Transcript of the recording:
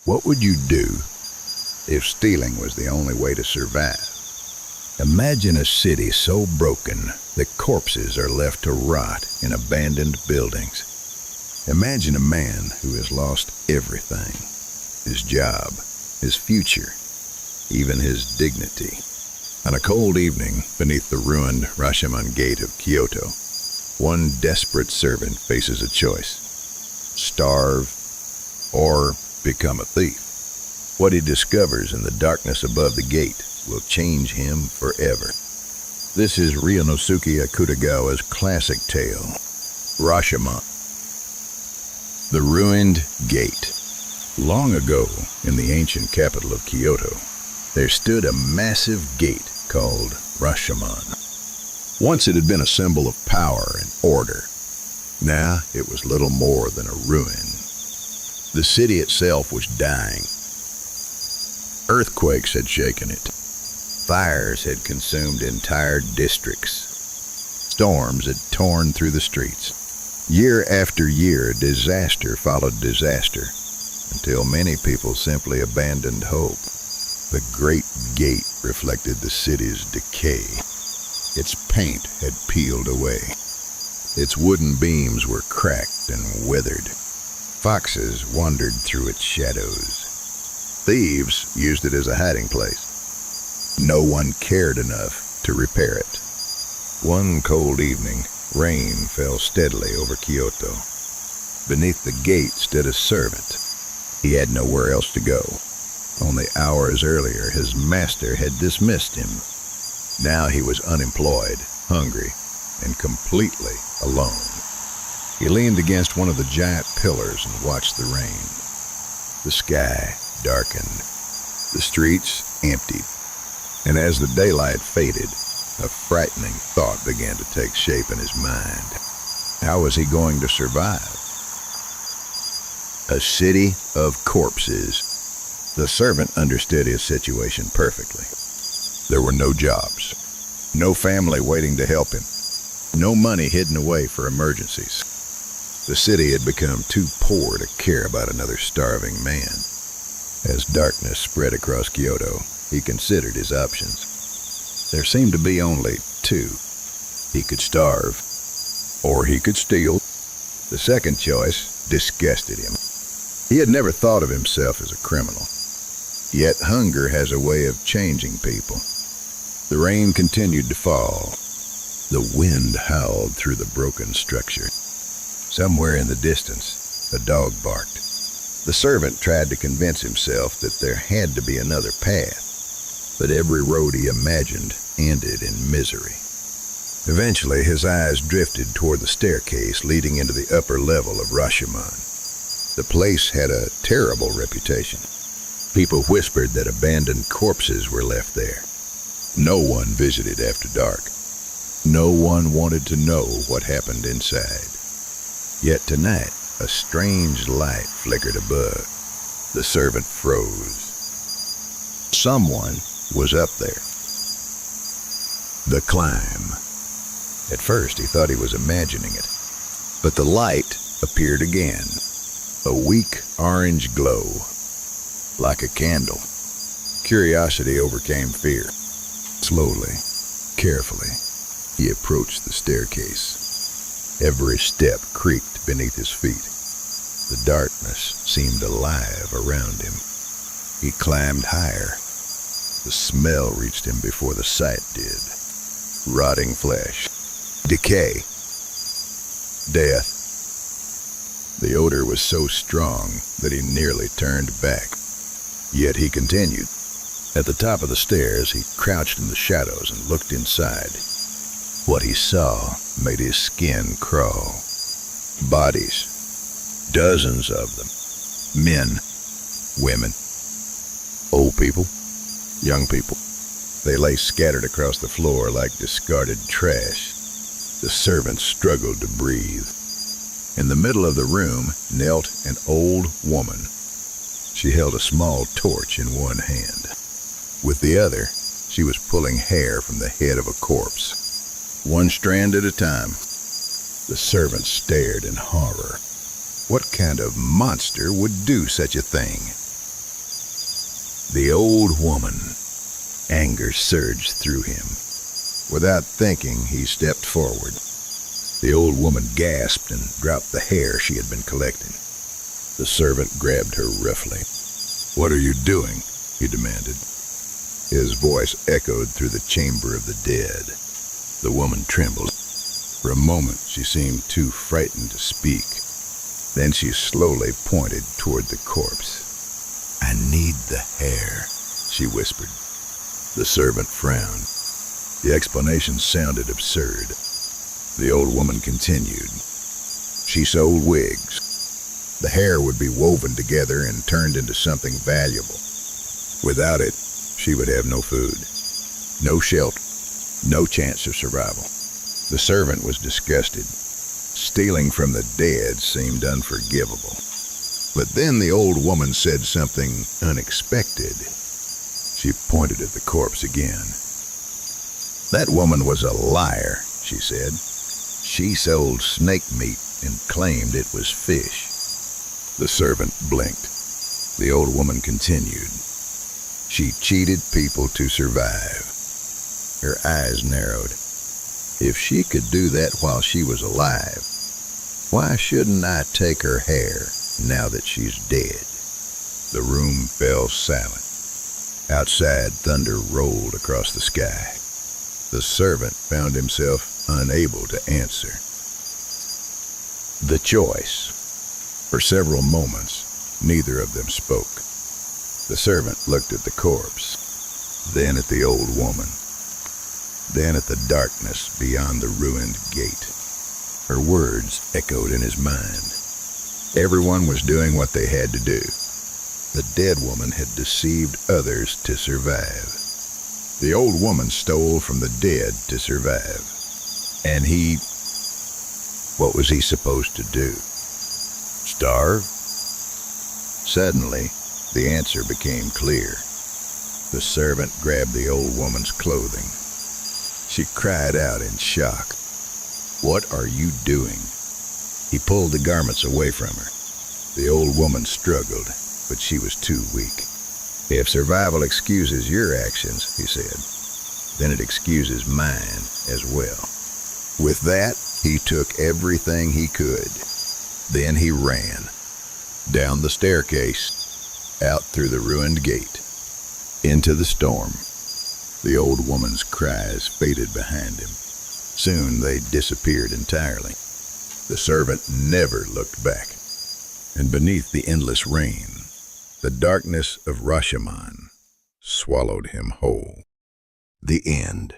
What would you do if stealing was the only way to survive? Imagine a city so broken that corpses are left to rot in abandoned buildings. Imagine a man who has lost everything: his job, his future, even his dignity. On a cold evening beneath the ruined Rashomon Gate of Kyoto, one desperate servant faces a choice: starve or become a thief. What he discovers in the darkness above the gate will change him forever. This is Ryunosuke Akutagawa's classic tale, Rashomon. The Ruined Gate. Long ago, in the ancient capital of Kyoto, there stood a massive gate called Rashomon. Once it had been a symbol of power and order. Now it was little more than a ruin. The city itself was dying. Earthquakes had shaken it. Fires had consumed entire districts. Storms had torn through the streets. Year after year, disaster followed disaster, until many people simply abandoned hope. The Great Gate reflected the city's decay. Its paint had peeled away. Its wooden beams were cracked and withered. Foxes wandered through its shadows. Thieves used it as a hiding place. No one cared enough to repair it. One cold evening, rain fell steadily over Kyoto. Beneath the gate stood a servant. He had nowhere else to go. Only hours earlier, his master had dismissed him. Now he was unemployed, hungry, and completely alone. He leaned against one of the giant pillars and watched the rain. The sky darkened. The streets emptied. And as the daylight faded, a frightening thought began to take shape in his mind. How was he going to survive? A city of corpses. The servant understood his situation perfectly. There were no jobs, no family waiting to help him, no money hidden away for emergencies. The city had become too poor to care about another starving man. As darkness spread across Kyoto, he considered his options. There seemed to be only two. He could starve, or he could steal. The second choice disgusted him. He had never thought of himself as a criminal. Yet hunger has a way of changing people. The rain continued to fall. The wind howled through the broken structure. Somewhere in the distance, a dog barked. The servant tried to convince himself that there had to be another path. But every road he imagined ended in misery. Eventually, his eyes drifted toward the staircase leading into the upper level of Rashomon. The place had a terrible reputation. People whispered that abandoned corpses were left there. No one visited after dark. No one wanted to know what happened inside. Yet tonight, a strange light flickered above. The servant froze. Someone was up there. The climb. At first he thought he was imagining it, but the light appeared again, a weak orange glow, like a candle. Curiosity overcame fear. Slowly, carefully, he approached the staircase. Every step creaked beneath his feet. The darkness seemed alive around him. He climbed higher. The smell reached him before the sight did. Rotting flesh. Decay. Death. The odor was so strong that he nearly turned back. Yet he continued. At the top of the stairs, he crouched in the shadows and looked inside. What he saw made his skin crawl. Bodies. Dozens of them. Men. Women. Old people. Young people. They lay scattered across the floor like discarded trash. The servant struggled to breathe. In the middle of the room knelt an old woman. She held a small torch in one hand. With the other, she was pulling hair from the head of a corpse. One strand at a time. The servant stared in horror. What kind of monster would do such a thing? The old woman. Anger surged through him. Without thinking, he stepped forward. The old woman gasped and dropped the hair she had been collecting. The servant grabbed her roughly. "What are you doing?" he demanded. His voice echoed through the chamber of the dead. The woman trembled. For a moment, she seemed too frightened to speak. Then she slowly pointed toward the corpse. "I need the hair," she whispered. The servant frowned. The explanation sounded absurd. The old woman continued. "She sold wigs. The hair would be woven together and turned into something valuable. Without it, she would have no food, no shelter, no chance of survival." The servant was disgusted. Stealing from the dead seemed unforgivable. But then the old woman said something unexpected. She pointed at the corpse again. "That woman was a liar," she said. "She sold snake meat and claimed it was fish." The servant blinked. The old woman continued. "She cheated people to survive." Her eyes narrowed. "If she could do that while she was alive, why shouldn't I take her hair now that she's dead?" The room fell silent. Outside, thunder rolled across the sky. The servant found himself unable to answer. The choice. For several moments, neither of them spoke. The servant looked at the corpse, then at the old woman, then at the darkness beyond the ruined gate. Her words echoed in his mind. Everyone was doing what they had to do. The dead woman had deceived others to survive. The old woman stole from the dead to survive. And what was he supposed to do? Starve? Suddenly, the answer became clear. The servant grabbed the old woman's clothing. She cried out in shock. "What are you doing?" He pulled the garments away from her. The old woman struggled, but she was too weak. "If survival excuses your actions," he said, "then it excuses mine as well." With that, he took everything he could. Then he ran. Down the staircase, out through the ruined gate, into the storm. The old woman's cries faded behind him. Soon they disappeared entirely. The servant never looked back. And beneath the endless rain, the darkness of Rashomon swallowed him whole. The end.